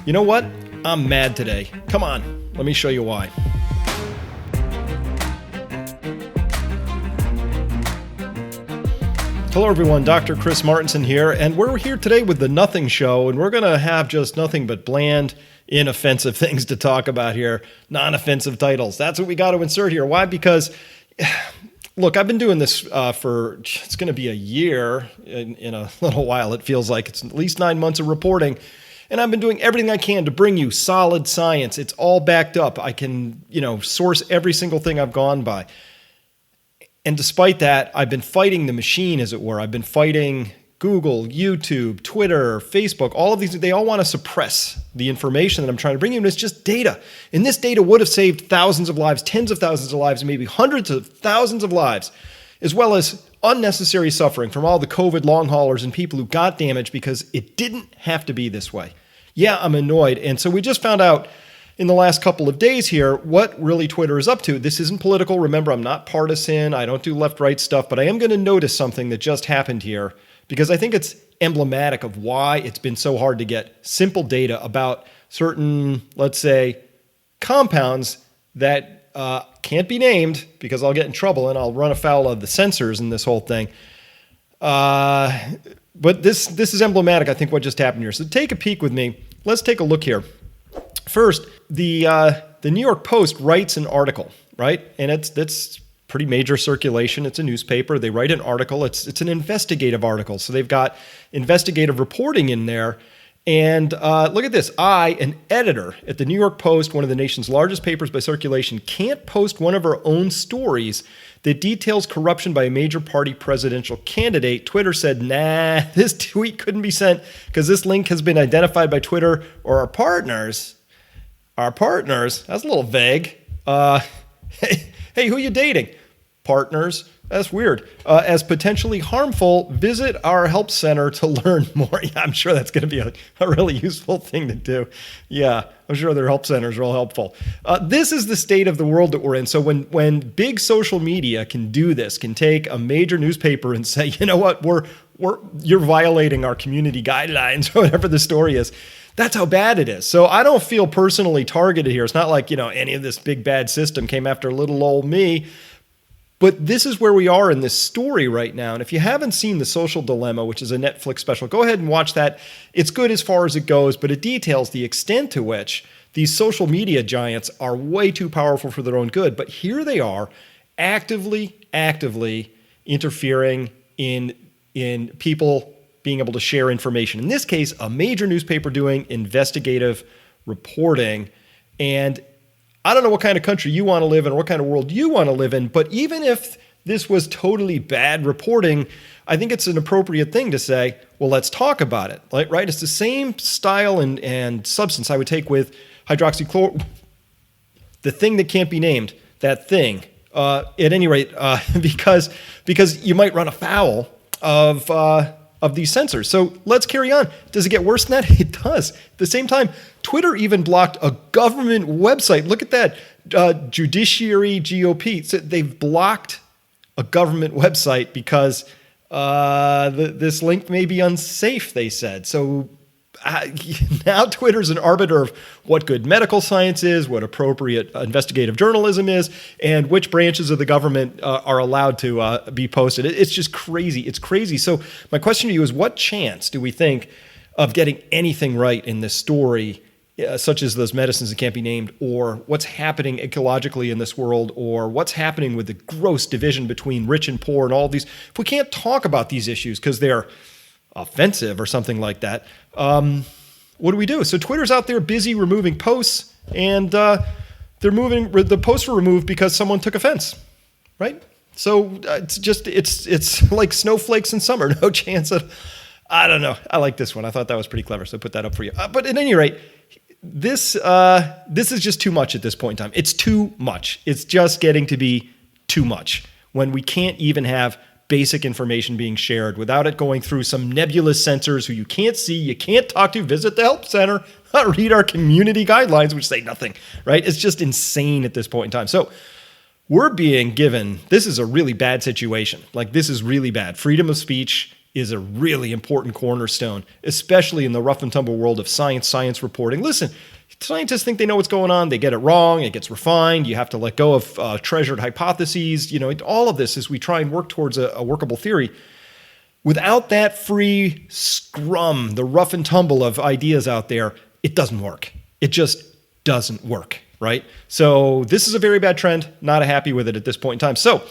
You know what? I'm mad today. Come on, let me show you why. Hello everyone, Dr. Chris Martenson here, and we're here today with The Nothing Show, and we're going to have just nothing but bland, inoffensive things to talk about here, non-offensive titles. That's what we got to insert here. Why? Because, look, I've been doing this it's going to be a year in a little while. It feels like it's at least 9 months of reporting. And I've been doing everything I can to bring you solid science. It's all backed up. I can, source every single thing I've gone by. And despite that, I've been fighting the machine, as it were. I've been fighting Google, YouTube, Twitter, Facebook, all of these. They all want to suppress the information that I'm trying to bring you. And it's just data. And this data would have saved thousands of lives, tens of thousands of lives, maybe hundreds of thousands of lives, as well as unnecessary suffering from all the COVID long haulers and people who got damaged because it didn't have to be this way. Yeah, I'm annoyed. And so we just found out in the last couple of days here what really Twitter is up to. This isn't political. Remember, I'm not partisan. I don't do left-right stuff, but I am going to notice something that just happened here because I think it's emblematic of why it's been so hard to get simple data about certain, let's say, compounds that can't be named because I'll get in trouble and I'll run afoul of the censors in this whole thing. But this is emblematic, I think, what just happened here. So take a peek with me. Let's take a look here. First, the New York Post writes an article, right? And it's pretty major circulation. It's a newspaper. They write an article. It's an investigative article. So they've got investigative reporting in there. And look at this. I, an editor at the New York Post, one of the nation's largest papers by circulation, can't post one of our own stories that details corruption by a major party presidential candidate. Twitter said, nah, this tweet couldn't be sent because this link has been identified by Twitter or our partners. Our partners? That's a little vague. Hey, who are you dating? Partners? That's weird. As potentially harmful, visit our help center to learn more. Yeah, I'm sure that's going to be a really useful thing to do. Yeah, I'm sure their help centers are all helpful. This is the state of the world that we're in. So when big social media can do this, can take a major newspaper and say, you know what, you're violating our community guidelines or whatever the story is. That's how bad it is. So I don't feel personally targeted here. It's not like, any of this big bad system came after little old me. But this is where we are in this story right now. And if you haven't seen The Social Dilemma, which is a Netflix special, go ahead and watch that. It's good as far as it goes, but it details the extent to which these social media giants are way too powerful for their own good. But here they are actively interfering in people being able to share information. In this case, a major newspaper doing investigative reporting. And I don't know what kind of country you want to live in or what kind of world you want to live in, but even if this was totally bad reporting, I think it's an appropriate thing to say, well, let's talk about it, right? It's the same style and substance I would take with hydroxychloroquine, the thing that can't be named, that thing. At any rate, because you might run afoul of these censors. So let's carry on. Does it get worse than that? It does. At the same time, Twitter even blocked a government website. Look at that, Judiciary GOP. So they've blocked a government website because this link may be unsafe, they said. So now Twitter's an arbiter of what good medical science is, what appropriate investigative journalism is, and which branches of the government are allowed to be posted. It's just crazy. It's crazy. So my question to you is, what chance do we think of getting anything right in this story, such as those medicines that can't be named, or what's happening ecologically in this world, or what's happening with the gross division between rich and poor and all these? If we can't talk about these issues because they're offensive or something like that, what do we do? So Twitter's out there busy removing posts, and the posts were removed because someone took offense, right? So it's like snowflakes in summer. No chance of, I don't know. I like this one. I thought that was pretty clever, so I put that up for you. But at any rate, this is just too much at this point in time. It's too much. It's just getting to be too much when we can't even have basic information being shared without it going through some nebulous censors who you can't see, you can't talk to. Visit the help center, read our community guidelines, which say nothing, right? It's just insane at this point in time. So we're being given, this is a really bad situation. Like, this is really bad. Freedom of speech is a really important cornerstone, especially in the rough and tumble world of science reporting. Listen, scientists think they know what's going on. They get it wrong. It gets refined. You have to let go of treasured hypotheses. All of this as we try and work towards a workable theory. Without that free scrum, the rough and tumble of ideas out there, it doesn't work. It just doesn't work, right? So this is a very bad trend. Not happy with it at this point in time. So,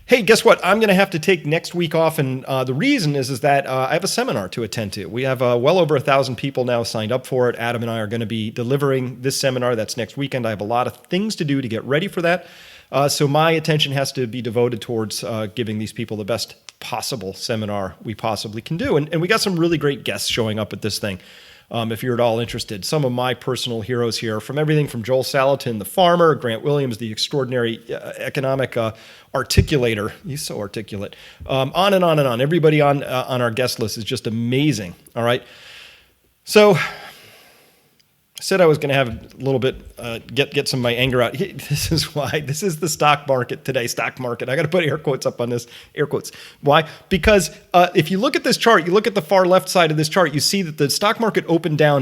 hey, guess what? I'm going to have to take next week off, and the reason is that I have a seminar to attend to. We have well over 1,000 people now signed up for it. Adam and I are going to be delivering this seminar. That's next weekend. I have a lot of things to do to get ready for that. So my attention has to be devoted towards giving these people the best possible seminar we possibly can do. And we got some really great guests showing up at this thing. If you're at all interested. Some of my personal heroes here, from everything from Joel Salatin, the farmer, Grant Williams, the extraordinary economic articulator. He's so articulate. On and on and on. Everybody on our guest list is just amazing. All right. So I said I was going to have a little bit, get some of my anger out. This is why. This is the stock market today. Stock market. I got to put air quotes up on this. Air quotes. Why? Because if you look at this chart, you look at the far left side of this chart, you see that the stock market opened down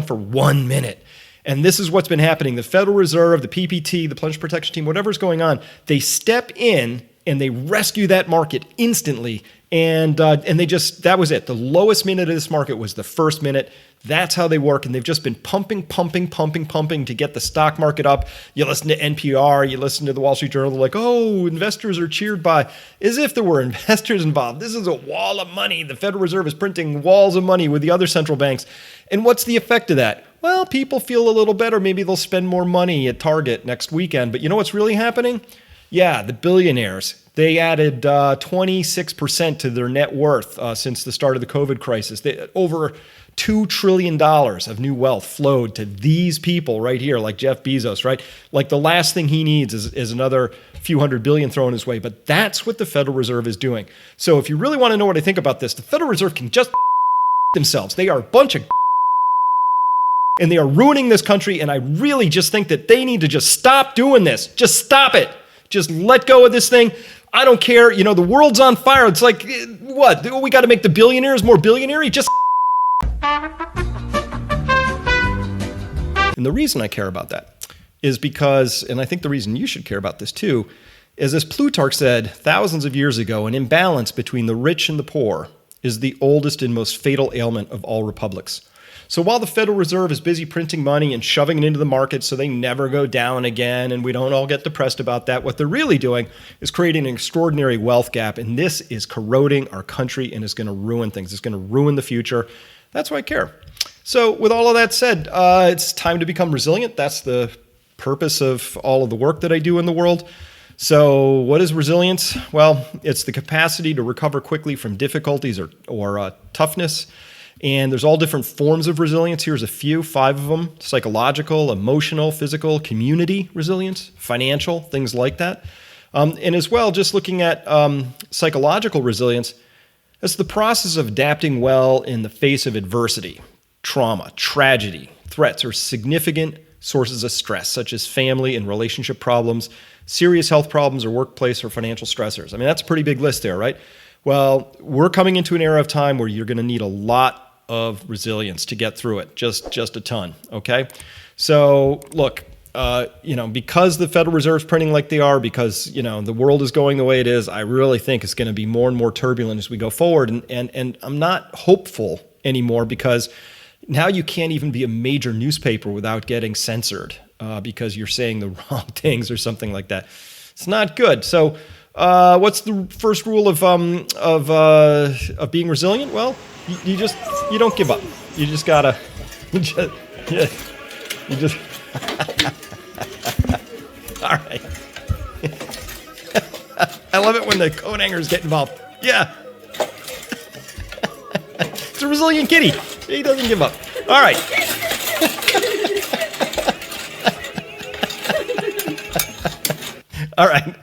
for 1 minute. And this is what's been happening. The Federal Reserve, the PPT, the Plunge Protection Team, whatever's going on, they step in and they rescue that market instantly. And they just, that was it. The lowest minute of this market was the first minute. That's how they work. And they've just been pumping to get the stock market up. You listen to NPR, you listen to the Wall Street Journal, they're like, oh, investors are cheered by, as if there were investors involved. This is a wall of money. The Federal Reserve is printing walls of money with the other central banks. And what's the effect of that? Well, people feel a little better. Maybe they'll spend more money at Target next weekend. But you know what's really happening? Yeah, the billionaires. They added 26% to their net worth since the start of the COVID crisis. Over $2 trillion of new wealth flowed to these people right here, like Jeff Bezos, right? Like the last thing he needs is another few $100 billion thrown his way. But that's what the Federal Reserve is doing. So if you really want to know what I think about this, the Federal Reserve can just themselves. They are a bunch of and they are ruining this country. And I really just think that they need to just stop doing this. Just stop it. Just let go of this thing. I don't care. You know, the world's on fire. It's like, what? We got to make the billionaires more billionaire? Just. And the reason I care about that is because, and I think the reason you should care about this too, is as Plutarch said thousands of years ago, an imbalance between the rich and the poor is the oldest and most fatal ailment of all republics. So while the Federal Reserve is busy printing money and shoving it into the market so they never go down again, and we don't all get depressed about that, what they're really doing is creating an extraordinary wealth gap, and this is corroding our country and is going to ruin things. It's going to ruin the future. That's why I care. So with all of that said, it's time to become resilient. That's the purpose of all of the work that I do in the world. So what is resilience? Well, it's the capacity to recover quickly from difficulties or toughness. And there's all different forms of resilience. Here's a few, 5 of them: psychological, emotional, physical, community resilience, financial, things like that. And as well, just looking at psychological resilience, it's the process of adapting well in the face of adversity, trauma, tragedy, threats, or significant sources of stress, such as family and relationship problems, serious health problems, or workplace or financial stressors. I mean, that's a pretty big list there, right? Well, we're coming into an era of time where you're going to need a lot of resilience to get through it, just a ton, okay? So look, because the Federal Reserve's printing like they are, because, the world is going the way it is, I really think it's going to be more and more turbulent as we go forward. And I'm not hopeful anymore because now you can't even be a major newspaper without getting censored because you're saying the wrong things or something like that. It's not good. So what's the first rule of being resilient? Well, you don't give up. You just gotta, you just. All right. I love it when the coat hangers get involved. Yeah. It's a resilient kitty. He doesn't give up. All right. All right.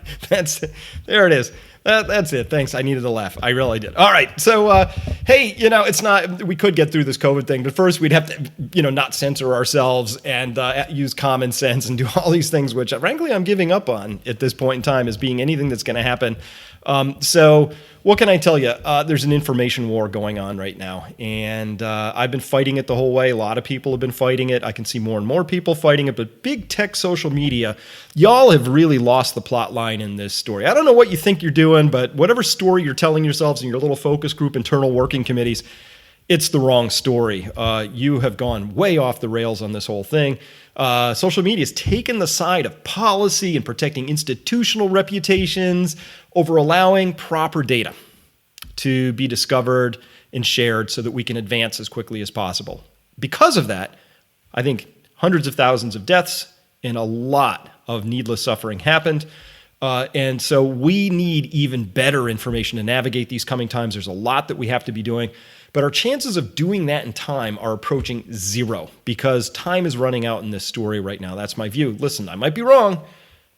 There it is. That's it. Thanks. I needed a laugh. I really did. All right. So, hey, it's not, we could get through this COVID thing, but first we'd have to, not censor ourselves and use common sense and do all these things, which frankly I'm giving up on at this point in time as being anything that's going to happen. So what can I tell you? There's an information war going on right now, and I've been fighting it the whole way. A lot of people have been fighting it. I can see more and more people fighting it, but big tech social media, y'all have really lost the plot line in this story. I don't know what you think you're doing, but whatever story you're telling yourselves in your little focus group, internal working committees, it's the wrong story. You have gone way off the rails on this whole thing. Social media has taken the side of policy and protecting institutional reputations over allowing proper data to be discovered and shared so that we can advance as quickly as possible. Because of that, I think hundreds of thousands of deaths and a lot of needless suffering happened. And so we need even better information to navigate these coming times. There's a lot that we have to be doing. But our chances of doing that in time are approaching zero because time is running out in this story right now. That's my view. Listen, I might be wrong,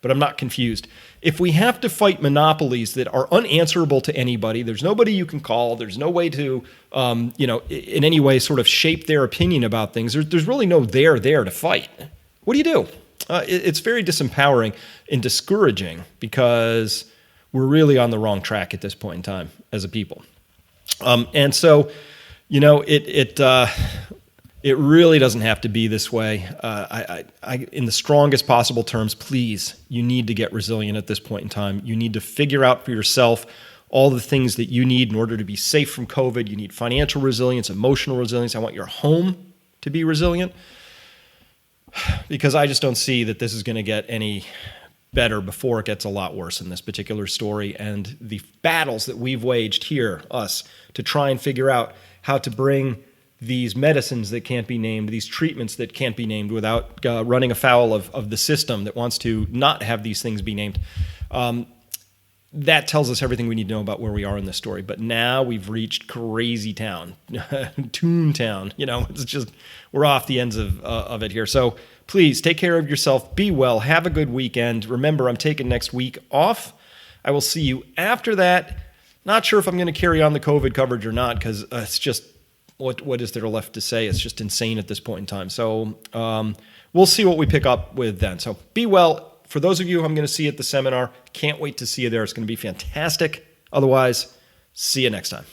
but I'm not confused. If we have to fight monopolies that are unanswerable to anybody, there's nobody you can call, there's no way to, in any way sort of shape their opinion about things. There's really no there to fight. What do you do? It's very disempowering and discouraging because we're really on the wrong track at this point in time as a people. And so, it really doesn't have to be this way. In the strongest possible terms, please, you need to get resilient at this point in time. You need to figure out for yourself all the things that you need in order to be safe from COVID. You need financial resilience, emotional resilience. I want your home to be resilient because I just don't see that this is going to get any better before it gets a lot worse in this particular story. And the battles that we've waged here, us, to try and figure out how to bring these medicines that can't be named, these treatments that can't be named without running afoul of the system that wants to not have these things be named. That tells us everything we need to know about where we are in this story. But now we've reached crazy town, Toontown. It's just, we're off the ends of it here. So please take care of yourself. Be well. Have a good weekend. Remember, I'm taking next week off. I will see you after that. Not sure if I'm going to carry on the COVID coverage or not because it's just, what is there left to say? It's just insane at this point in time. So we'll see what we pick up with then. So be well. For those of you who I'm going to see at the seminar, can't wait to see you there. It's going to be fantastic. Otherwise, see you next time.